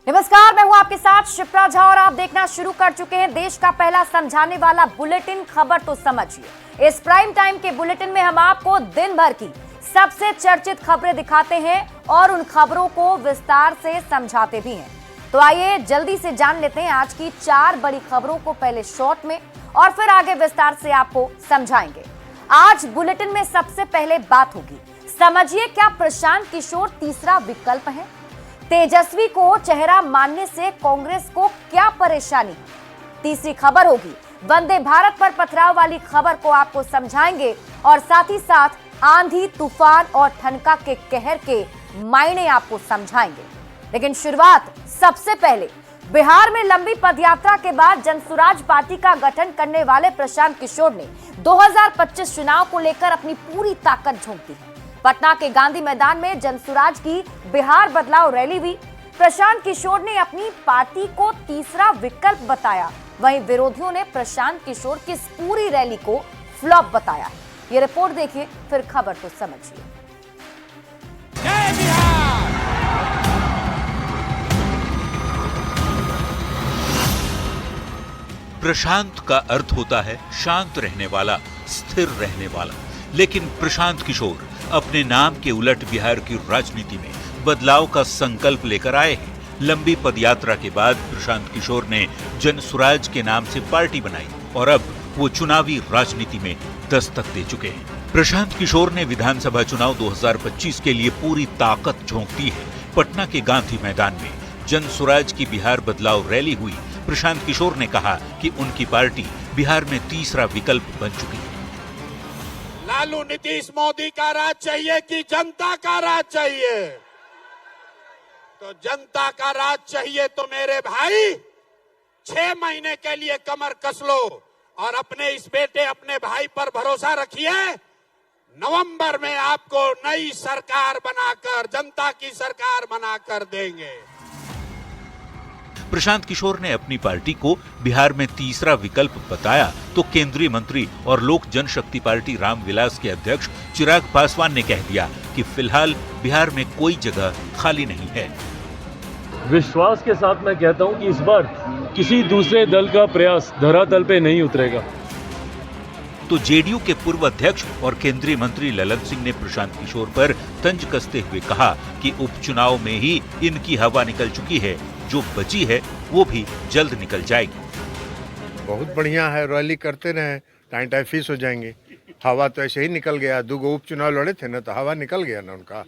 नमस्कार, मैं हूं आपके साथ शिप्रा झा और आप देखना शुरू कर चुके हैं देश का पहला समझाने वाला बुलेटिन खबर तो समझिए। इस प्राइम टाइम के बुलेटिन में हम आपको दिन भर की सबसे चर्चित खबरें दिखाते हैं और उन खबरों को विस्तार से समझाते भी हैं। तो आइए जल्दी से जान लेते हैं आज की 4 बड़ी खबरों को, पहले शॉर्ट में और फिर आगे विस्तार से आपको समझाएंगे। आज बुलेटिन में सबसे पहले बात होगी, समझिए क्या प्रशांत किशोर तीसरा विकल्प है? तेजस्वी को चेहरा मानने से कांग्रेस को क्या परेशानी? तीसरी खबर होगी, वंदे भारत पर पथराव वाली खबर को आपको समझाएंगे और साथ ही साथ आंधी, तूफान और ठनका के कहर के मायने आपको समझाएंगे। लेकिन शुरुआत सबसे पहले बिहार में लंबी पदयात्रा के बाद जनसुराज पार्टी का गठन करने वाले प्रशांत किशोर ने 2025 चुनाव को लेकर अपनी पूरी ताकत झोंक दी है। पटना के गांधी मैदान में जनसुराज की बिहार बदलाव रैली हुई। प्रशांत किशोर ने अपनी पार्टी को तीसरा विकल्प बताया, वहीं विरोधियों ने प्रशांत किशोर की इस पूरी रैली को फ्लॉप बताया। ये रिपोर्ट देखिए, फिर खबर तो समझिए। जय बिहार। प्रशांत का अर्थ होता है शांत रहने वाला, स्थिर रहने वाला। लेकिन प्रशांत किशोर अपने नाम के उलट बिहार की राजनीति में बदलाव का संकल्प लेकर आए हैं। लंबी पदयात्रा के बाद प्रशांत किशोर ने जनसुराज के नाम से पार्टी बनाई और अब वो चुनावी राजनीति में दस्तक दे चुके हैं। प्रशांत किशोर ने विधानसभा चुनाव 2025 के लिए पूरी ताकत झोंक दी है। पटना के गांधी मैदान में जनसुराज की बिहार बदलाव रैली हुई। प्रशांत किशोर ने कहा कि उनकी पार्टी बिहार में तीसरा विकल्प बन चुकी है। लालू नीतीश मोदी का राज चाहिए कि जनता का राज चाहिए? तो जनता का राज चाहिए तो मेरे भाई 6 महीने के लिए कमर कस लो और अपने इस बेटे, अपने भाई पर भरोसा रखिए। नवंबर में आपको नई सरकार बनाकर, जनता की सरकार बनाकर देंगे। प्रशांत किशोर ने अपनी पार्टी को बिहार में तीसरा विकल्प बताया तो केंद्रीय मंत्री और लोक जनशक्ति पार्टी रामविलास के अध्यक्ष चिराग पासवान ने कह दिया कि फिलहाल बिहार में कोई जगह खाली नहीं है। विश्वास के साथ मैं कहता हूं कि इस बार किसी दूसरे दल का प्रयास धरातल पे नहीं उतरेगा। तो जेडीयू के पूर्व अध्यक्ष और केंद्रीय मंत्री ललन सिंह ने प्रशांत किशोर पर तंज कसते हुए कहा कि उपचुनाव में ही इनकी हवा निकल चुकी है, जो बची है वो भी जल्द निकल जाएगी। बहुत बढ़िया है, रैली करते रहे, टाइम टाइम फीस हो जाएंगे। हवा तो ऐसे ही निकल गया, 2 उपचुनाव लड़े थे ना, तो हवा निकल गया ना उनका,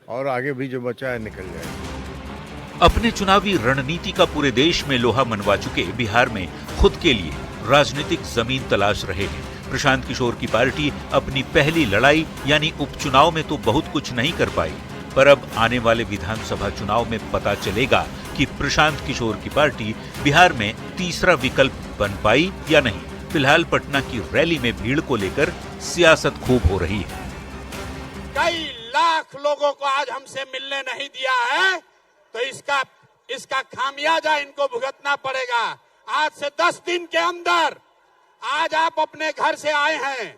और आगे भी जो बचा है निकल जाएगा। अपने चुनावी रणनीति का पूरे देश में लोहा मनवा चुके बिहार में खुद के लिए राजनीतिक जमीन तलाश रहे हैं। प्रशांत किशोर की पार्टी अपनी पहली लड़ाई यानी उपचुनाव में तो बहुत कुछ नहीं कर पाई, पर अब आने वाले विधानसभा चुनाव में पता चलेगा कि प्रशांत किशोर की पार्टी बिहार में तीसरा विकल्प बन पाई या नहीं। फिलहाल पटना की रैली में भीड़ को लेकर सियासत खूब हो रही है। कई लाख लोगों को आज हमसे मिलने नहीं दिया है, तो इसका खामियाजा इनको भुगतना पड़ेगा। आज से 10 दिन के अंदर, आज आप अपने घर से आए हैं,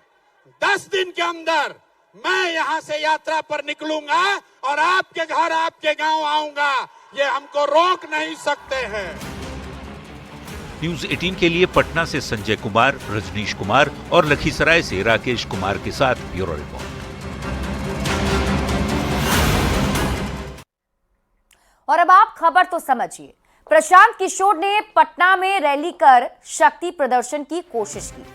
10 दिन के अंदर मैं यहां से यात्रा पर निकलूंगा और आपके घर, आपके गांव आऊंगा। ये हमको रोक नहीं सकते हैं। न्यूज 18 के लिए पटना से संजय कुमार, रजनीश कुमार और लखीसराय से राकेश कुमार के साथ ब्यूरो रिपोर्ट। और अब आप खबर तो समझिए। प्रशांत किशोर ने पटना में रैली कर शक्ति प्रदर्शन की कोशिश की।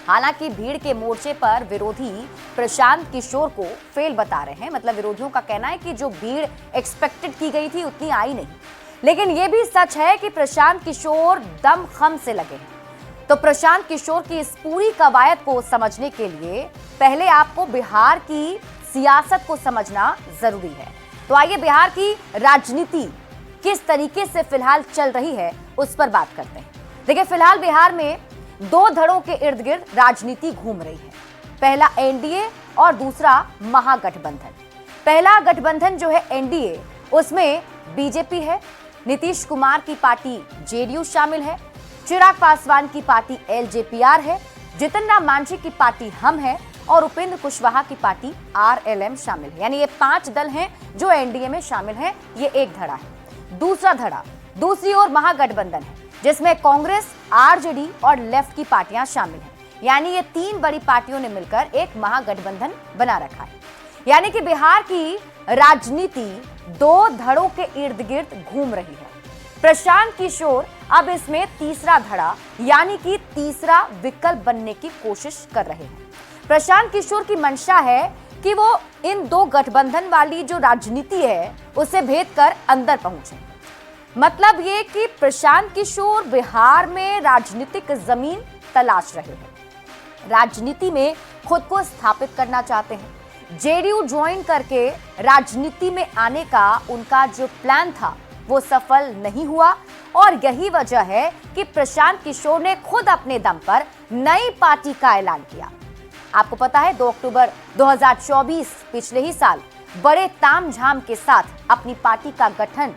हालांकि भीड़ के मोर्चे पर विरोधी प्रशांत किशोर को फेल बता रहे हैं। मतलब विरोधियों का कहना है कि जो भीड़ एक्सपेक्टेड की गई थी उतनी आई नहीं। लेकिन यह भी सच है कि प्रशांत किशोर दमखम से लगे हैं। तो प्रशांत किशोर की इस पूरी कवायद को समझने के लिए पहले आपको बिहार की सियासत को समझना जरूरी है। तो आइए बिहार की राजनीति किस तरीके से फिलहाल चल रही है उस पर बात करते हैं। देखिए, फिलहाल बिहार में 2 धड़ों के इर्द गिर्द राजनीति घूम रही है। पहला एनडीए और दूसरा महागठबंधन। पहला गठबंधन जो है एनडीए, उसमें बीजेपी है, नीतीश कुमार की पार्टी जेडीयू शामिल है, चिराग पासवान की पार्टी एलजेपीआर है, जितन राम मांझी की पार्टी हम है और उपेंद्र कुशवाहा की पार्टी आरएलएम शामिल है। यानी ये 5 दल हैं जो एनडीए में शामिल हैं। ये एक धड़ा है। दूसरा धड़ा दूसरी ओर महागठबंधन है, जिसमें कांग्रेस, आरजेडी और लेफ्ट की पार्टियां शामिल हैं। यानी ये तीन बड़ी पार्टियों ने मिलकर एक महागठबंधन बना रखा है। यानी कि बिहार की राजनीति दो धड़ों के इर्द गिर्द घूम रही है। प्रशांत किशोर अब इसमें तीसरा धड़ा यानी कि तीसरा विकल्प बनने की कोशिश कर रहे हैं। प्रशांत किशोर की मंशा है कि वो इन दो गठबंधन वाली जो राजनीति है उसे भेद कर अंदर पहुंचे। मतलब ये कि प्रशांत किशोर बिहार में राजनीतिक जमीन तलाश रहे हैं, राजनीति में खुद को स्थापित करना चाहते हैं। जेडीयू ज्वाइन करके राजनीति में आने का उनका जो प्लान था वो सफल नहीं हुआ और यही वजह है कि प्रशांत किशोर ने खुद अपने दम पर नई पार्टी का ऐलान किया। आपको पता है 2 अक्टूबर 2024 पिछले ही साल बड़े तामझाम के साथ अपनी पार्टी का गठन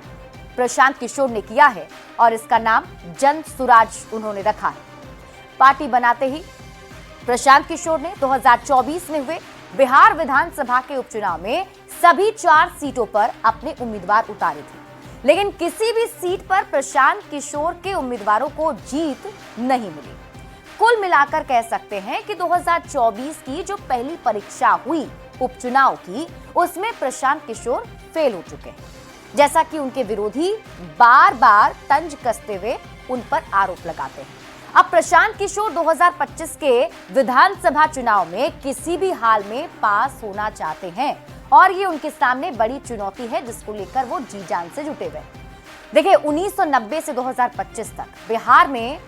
प्रशांत किशोर ने किया है और इसका नाम जन सुराज उन्होंने रखा है। पार्टी बनाते ही प्रशांत किशोर ने 2024 में हुए बिहार विधानसभा के उपचुनाव में सभी 4 सीटों पर अपने उम्मीदवार उतारे थे, लेकिन किसी भी सीट पर प्रशांत किशोर के उम्मीदवारों को जीत नहीं मिली। कुल मिलाकर कह सकते हैं कि 2024 की जो पहली परीक्षा हुई उपचुनाव की, उसमें प्रशांत किशोर फेल हो चुके हैं, जैसा कि उनके विरोधी बार बार तंज कसते हुए उन पर आरोप लगाते हैं। अब प्रशांत किशोर 2025 के विधानसभा चुनाव में किसी भी हाल में पास होना चाहते हैं और ये उनके सामने बड़ी चुनौती है, जिसको लेकर वो जी जान से जुटे हुए। देखिए 1990 से 2025 तक बिहार में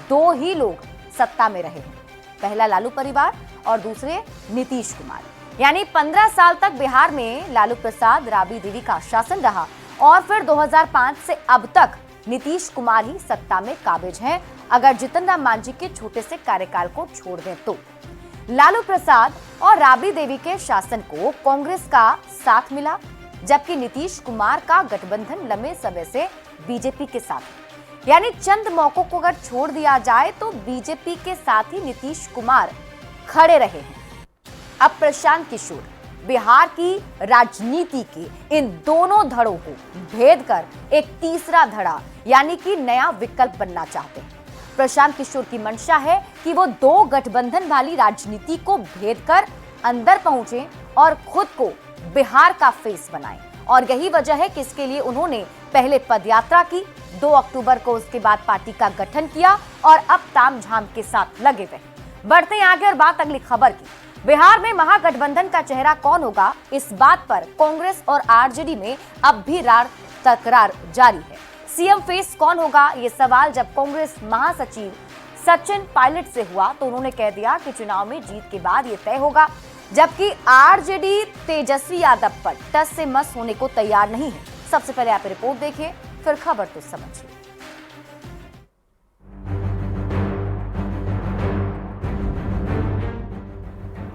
2 ही लोग सत्ता में रहे हैं, पहला लालू परिवार और दूसरे नीतीश कुमार। यानी 15 साल तक बिहार में लालू प्रसाद, राबड़ी देवी का शासन रहा और फिर 2005 से अब तक नीतीश कुमार ही सत्ता में काबिज हैं, अगर जीतन राम मांझी के छोटे से कार्यकाल को छोड़ दें तो। लालू प्रसाद और राबड़ी देवी के शासन को कांग्रेस का साथ मिला, जबकि नीतीश कुमार का गठबंधन लंबे समय से बीजेपी के साथ है। यानी चंद मौकों को अगर छोड़ दिया जाए तो बीजेपी के साथ ही नीतीश कुमार खड़े रहे हैं। अब प्रशांत किशोर बिहार की राजनीति के इन दोनों धड़ों को भेद कर एक तीसरा धड़ा यानी कि नया विकल्प बनना चाहते हैं। प्रशांत किशोर की मंशा है कि वो 2 गठबंधन वाली राजनीति को भेद कर अंदर पहुंचे और खुद को बिहार का फेस बनाएं, और यही वजह है कि इसके लिए उन्होंने पहले पदयात्रा की, 2 अक्टूबर को उसके बाद पार्टी का गठन किया और अब तामझाम के साथ लगे हुए। बढ़ते हैं आगे और बात अगली खबर की। बिहार में महागठबंधन का चेहरा कौन होगा, इस बात पर कांग्रेस और आरजेडी में अब भी रार तकरार जारी है। सीएम फेस कौन होगा, ये सवाल जब कांग्रेस महासचिव सचिन पायलट से हुआ तो उन्होंने कह दिया कि चुनाव में जीत के बाद ये तय होगा, जबकि आरजेडी तेजस्वी यादव पर टस से मस होने को तैयार नहीं है। सबसे पहले आप रिपोर्ट देखिए, फिर खबर तो समझिए।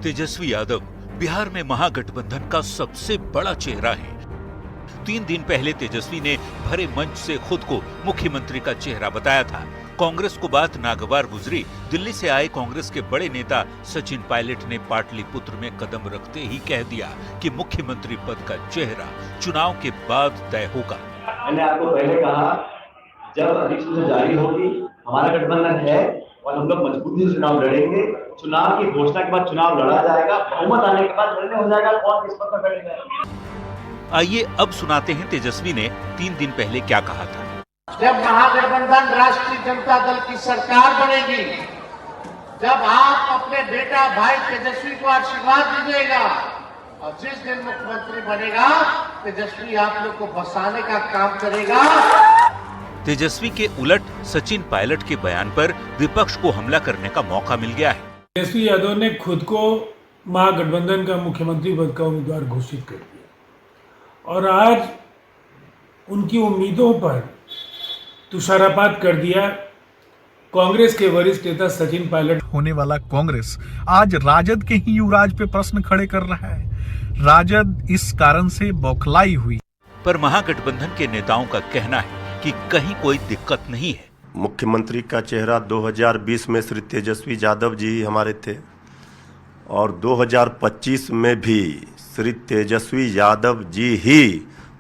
तेजस्वी यादव बिहार में महागठबंधन का सबसे बड़ा चेहरा है। 3 दिन पहले तेजस्वी ने भरे मंच से खुद को मुख्यमंत्री का चेहरा बताया था। कांग्रेस को बात नागवार गुजरी। दिल्ली से आए कांग्रेस के बड़े नेता सचिन पायलट ने पाटलिपुत्र में कदम रखते ही कह दिया कि मुख्यमंत्री पद का चेहरा चुनाव के बाद तय होगा। मैंने आपको पहले कहा, जब अधिसूचना जारी होगी, हमारा गठबंधन है और हम लोग मजबूती से चुनाव लड़ेंगे। चुनाव की घोषणा के बाद चुनाव लड़ा जाएगा, बहुमत आने के बाद निर्णय हो जाएगा कौन किस पद पर बैठेगा। आइए अब सुनाते हैं तेजस्वी ने 3 दिन पहले क्या कहा था। जब महागठबंधन राष्ट्रीय जनता दल की सरकार बनेगी, जब आप अपने बेटा भाई तेजस्वी को आशीर्वाद दीजिएगा और जिस दिन मुख्यमंत्री बनेगा, तेजस्वी आप लोग को बसाने का काम करेगा। तेजस्वी के उलट सचिन पायलट के बयान पर विपक्ष को हमला करने का मौका मिल गया है। तेजस्वी यादव ने खुद को महागठबंधन का मुख्यमंत्री पद का उम्मीदवार घोषित कर दिया और आज उनकी उम्मीदों पर तुषारपात कर दिया। कांग्रेस के वरिष्ठ नेता सचिन पायलट होने वाला कांग्रेस आज राजद के ही युवराज पे प्रश्न खड़े कर रहा है। राजद इस कारण से बौखलाई हुई। पर महागठबंधन के नेताओं का कहना है कि कहीं कोई दिक्कत नहीं है। मुख्यमंत्री का चेहरा 2020 में श्री तेजस्वी यादव जी ही हमारे थे और 2025 में भी श्री तेजस्वी यादव जी ही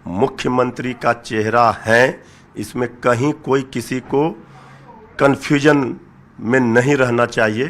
मुख्यमंत्री का चेहरा हैं, इसमें कहीं कोई किसी को कंफ्यूजन में नहीं रहना चाहिए।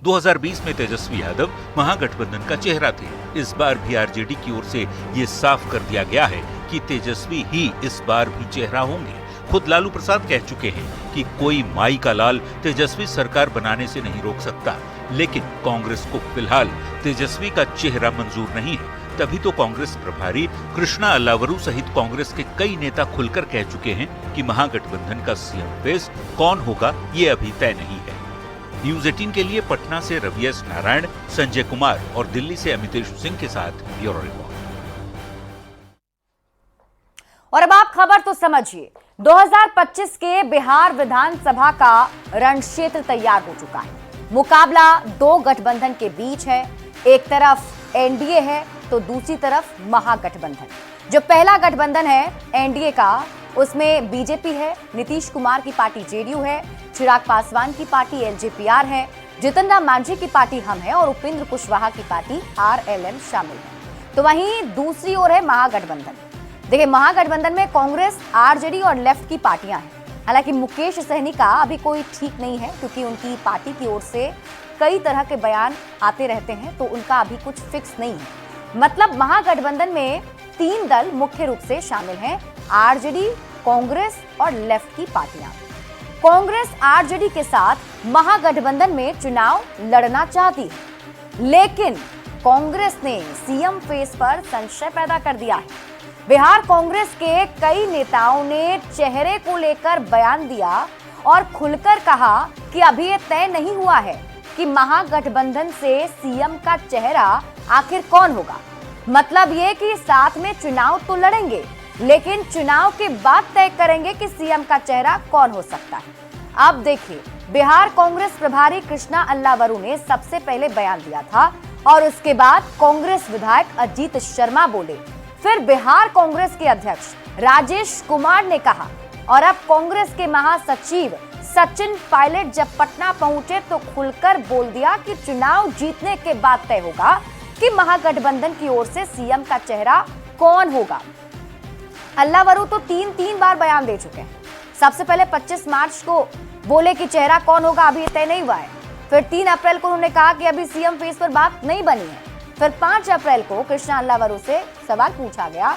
2020 में तेजस्वी यादव महागठबंधन का चेहरा थे। इस बार भी आरजेडी की ओर से ये साफ कर दिया गया है कि तेजस्वी ही इस बार भी चेहरा होंगे। खुद लालू प्रसाद कह चुके हैं कि कोई माई का लाल तेजस्वी सरकार बनाने से नहीं रोक सकता, लेकिन कांग्रेस को फिलहाल तेजस्वी का चेहरा मंजूर नहीं है। तभी तो कांग्रेस प्रभारी कृष्णा अल्लावरू सहित कांग्रेस के कई नेता खुलकर कह चुके हैं कि महागठबंधन का सीएम फेस कौन होगा ये अभी तय नहीं है। न्यूज 18 के लिए पटना से रवि एस नारायण, संजय कुमार और दिल्ली से अमितेश सिंह के साथ ब्यूरो रिपोर्ट। और अब आप खबर तो समझिए, 2025 के बिहार विधानसभा का रणक्षेत्र तैयार हो चुका है। मुकाबला दो गठबंधन के बीच है, एक तरफ एनडीए है तो दूसरी तरफ महागठबंधन। जो पहला गठबंधन है एनडीए का, उसमें बीजेपी है, नीतीश कुमार की पार्टी जेडीयू है, चिराग पासवान की पार्टी एलजेपीआर है, जीतन राम मांझी की पार्टी हम है और उपेंद्र कुशवाहा की पार्टी आरएलएम शामिल है। तो वहीं दूसरी ओर है महागठबंधन। देखिए, महागठबंधन में कांग्रेस, आरजेडी और लेफ्ट की पार्टियां हैं। हालांकि मुकेश सहनी का अभी कोई ठीक नहीं है, क्योंकि उनकी पार्टी की ओर से कई तरह के बयान आते रहते हैं, तो उनका अभी कुछ फिक्स नहीं है। मतलब महागठबंधन में तीन दल मुख्य रूप से शामिल हैं, आरजेडी, कांग्रेस और लेफ्ट की पार्टियां। कांग्रेस आरजेडी के साथ महागठबंधन में चुनाव लड़ना चाहती है, लेकिन कांग्रेस ने सीएम फेस पर संशय पैदा कर दिया है। बिहार कांग्रेस के कई नेताओं ने चेहरे को लेकर बयान दिया और खुलकर कहा कि अभी ये तय नहीं हुआ है कि महागठबंधन से सीएम का चेहरा आखिर कौन होगा। मतलब ये कि साथ में चुनाव तो लड़ेंगे, लेकिन चुनाव के बाद तय करेंगे कि सीएम का चेहरा कौन हो सकता है। अब देखिए, बिहार कांग्रेस प्रभारी कृष्णा अल्लावरू ने सबसे पहले बयान दिया था और उसके बाद कांग्रेस विधायक अजीत शर्मा बोले। फिर बिहार कांग्रेस के अध्यक्ष राजेश कुमार ने कहा और अब कांग्रेस के महासचिव सचिन पायलट जब पटना पहुंचे तो खुलकर बोल दिया कि चुनाव जीतने के बाद तय होगा कि महागठबंधन की ओर से सीएम का चेहरा कौन होगा। अल्लावरू तो तीन बार बयान दे चुके हैं। सबसे पहले 25 मार्च को बोले कि चेहरा कौन होगा अभी तय नहीं हुआ है। फिर 3 अप्रैल को उन्होंने कहा कि अभी सीएम फेस पर बात नहीं बनी है। फिर 5 अप्रैल को कृष्णा अल्लावरू से सवाल पूछा गया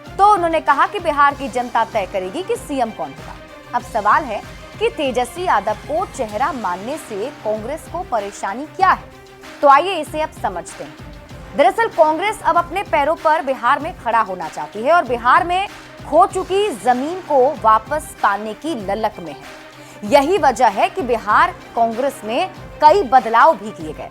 तो उन्होंने कहा कि बिहार की जनता तय करेगी कि सीएम कौन होगा। अब सवाल है कि तेजस्वी यादव को चेहरा मानने से कांग्रेस को परेशानी क्या है, तो आइए इसे अब समझते हैं। दरअसल कांग्रेस अब अपने पैरों पर बिहार में खड़ा होना चाहती है और बिहार में खो चुकी जमीन को वापस पाने की ललक में है। यही वजह है कि बिहार कांग्रेस में कई बदलाव भी किए गए।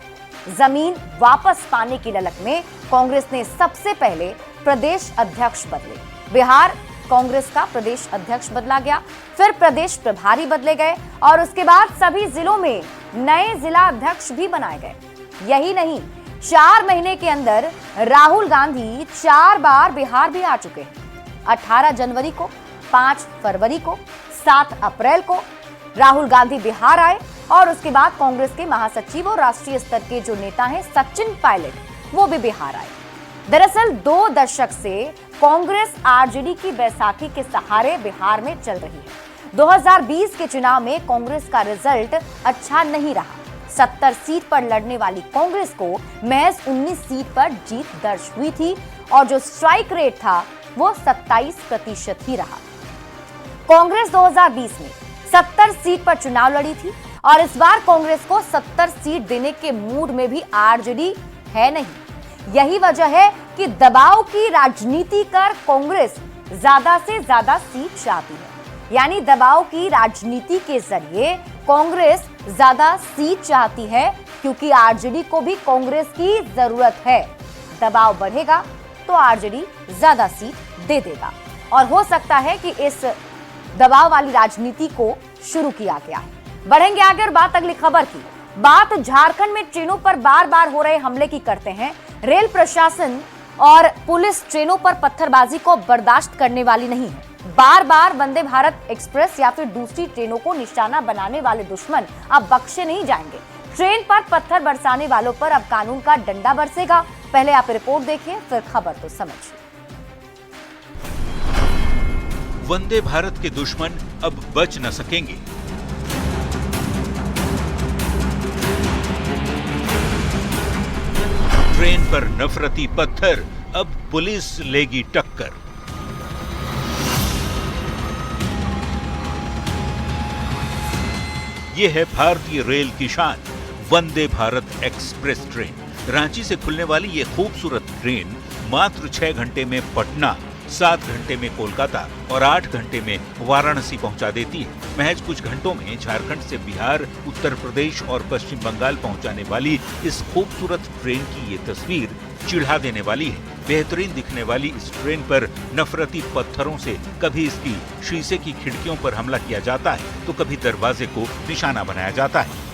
जमीन वापस पाने की ललक में कांग्रेस ने सबसे पहले प्रदेश अध्यक्ष बदले। बिहार कांग्रेस का प्रदेश अध्यक्ष बदला गया, फिर प्रदेश प्रभारी बदले गए और उसके बाद सभी जिलों में नए जिला अध्यक्ष भी बनाए गए। यही नहीं, 4 महीने के अंदर राहुल गांधी 4 बार बिहार भी आ चुके हैं। 18 जनवरी को, 5 फरवरी को, 7 अप्रैल को राहुल गांधी बिहार आए और उसके बाद कांग्रेस के महासचिव और राष्ट्रीय स्तर के जो नेता हैं सचिन पायलट, वो भी बिहार आए। दरअसल 2 दशक से कांग्रेस आरजेडी की बैसाखी के सहारे बिहार में चल रही है। 2020 के चुनाव में कांग्रेस का रिजल्ट अच्छा नहीं रहा। 70 सीट पर लड़ने वाली कांग्रेस को महज 19 सीट पर जीत दर्ज हुई थी और जो स्ट्राइक रेट था वो 27% ही रहा। कांग्रेस 2020 में 70 सीट पर चुनाव लड़ी थी और इस बार कांग्रेस को 70 सीट देने के मूड में भी आरजेडी है नहीं। यही वजह है कि दबाव की राजनीति कर कांग्रेस ज्यादा से ज्यादा सीट चाहती है। यानी दबाव की राजनीति के जरिए कांग्रेस ज्यादा सीट चाहती है, क्योंकि आरजेडी को भी कांग्रेस की जरूरत है। दबाव बढ़ेगा तो आरजेडी ज्यादा सीट दे देगा और हो सकता है कि इस दबाव वाली राजनीति को शुरू किया गया है। बढ़ेंगे आगे और बात अगली खबर की। बात झारखंड में ट्रेनों पर बार बार हो रहे हमले की करते हैं। रेल प्रशासन और पुलिस ट्रेनों पर पत्थरबाजी को बर्दाश्त करने वाली नहीं है। बार बार वंदे भारत एक्सप्रेस या फिर दूसरी ट्रेनों को निशाना बनाने वाले दुश्मन अब बख्शे नहीं जाएंगे। ट्रेन पर पत्थर बरसाने वालों पर अब कानून का डंडा बरसेगा। पहले आप रिपोर्ट देखिए, फिर खबर तो समझिए। वंदे भारत के दुश्मन अब बच न सकेंगे। ट्रेन पर नफरती पत्थर, अब पुलिस लेगी टक्कर। ये है भारतीय रेल की शान, वंदे भारत एक्सप्रेस ट्रेन। रांची से खुलने वाली ये खूबसूरत ट्रेन मात्र 6 घंटे में पटना, 7 घंटे में कोलकाता और 8 घंटे में वाराणसी पहुंचा देती है। महज कुछ घंटों में झारखंड से बिहार, उत्तर प्रदेश और पश्चिम बंगाल पहुंचाने वाली इस खूबसूरत ट्रेन की ये तस्वीर चिढ़ा देने वाली है। बेहतरीन दिखने वाली इस ट्रेन पर नफरती पत्थरों से कभी इसकी शीशे की खिड़कियों पर हमला किया जाता है तो कभी दरवाजे को निशाना बनाया जाता है।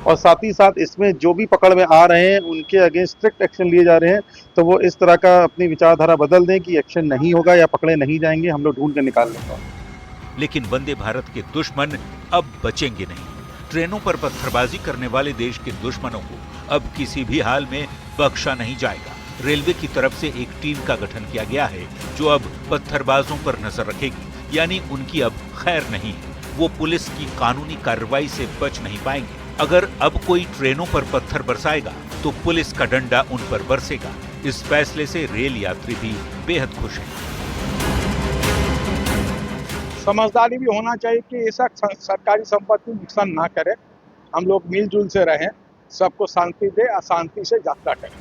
और साथ ही साथ इसमें जो भी पकड़ में आ रहे हैं उनके अगेंस्ट स्ट्रिक्ट एक्शन लिए जा रहे हैं, तो वो इस तरह का अपनी विचारधारा बदल दें कि एक्शन नहीं होगा या पकड़े नहीं जाएंगे, हम लोग ढूंढ कर निकाल लेंगे। लेकिन वंदे भारत के दुश्मन अब बचेंगे नहीं। ट्रेनों पर पत्थरबाजी करने वाले देश के दुश्मनों को अब किसी भी हाल में बख्शा नहीं जाएगा। रेलवे की तरफ से एक टीम का गठन किया गया है जो अब पत्थरबाजों पर नजर रखेगी, यानी उनकी अब खैर नहीं है। वो पुलिस की कानूनी कार्रवाई से बच नहीं पाएंगे। अगर अब कोई ट्रेनों पर पत्थर बरसाएगा तो पुलिस का डंडा उन पर बरसेगा। इस फैसले से रेल यात्री भी बेहद खुश हैं। समझदारी भी होना चाहिए कि ऐसा सरकारी संपत्ति नुकसान ना करे, हम लोग मिलजुल से रहें, सबको शांति दे, अशांति से यात्रा करें।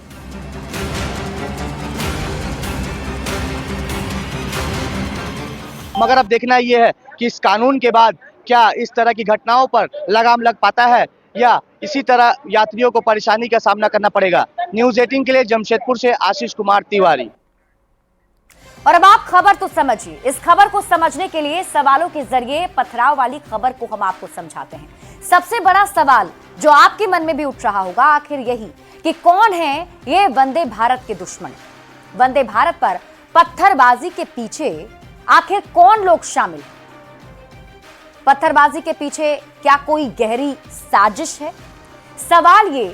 मगर अब देखना ये है कि इस कानून के बाद क्या इस तरह की घटनाओं पर लगाम लग पाता है या इसी तरह यात्रियों को परेशानी का सामना करना पड़ेगा। न्यूज़ 18 के लिए जमशेदपुर से आशीष कुमार तिवारी। और अब आप खबर तो समझिए। इस खबर को समझने के लिए सवालों के जरिए पथराव वाली खबर को हम आपको समझाते हैं। सबसे बड़ा सवाल जो आपके मन में भी उठ रहा होगा आखिर यही कि कौन है ये वंदे भारत के दुश्मन। वंदे भारत पर पत्थरबाजी के पीछे आखिर कौन लोग शामिल हैं? पत्थरबाजी के पीछे क्या कोई गहरी साजिश है? सवाल ये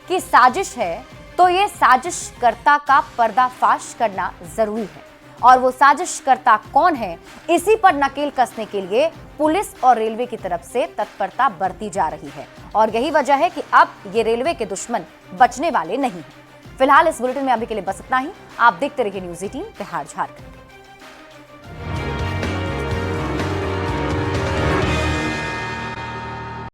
कि साजिश है तो ये साजिशकर्ता का पर्दाफाश करना जरूरी है, और वो साजिशकर्ता कौन है इसी पर नकेल कसने के लिए पुलिस और रेलवे की तरफ से तत्परता बरती जा रही है। और यही वजह है कि अब ये रेलवे के दुश्मन बचने वाले नहीं हैं। फिलहाल इस बुलेटिन में अभी के लिए बस इतना ही। आप देखते रहिए न्यूज़ 18 बिहार झारखंड।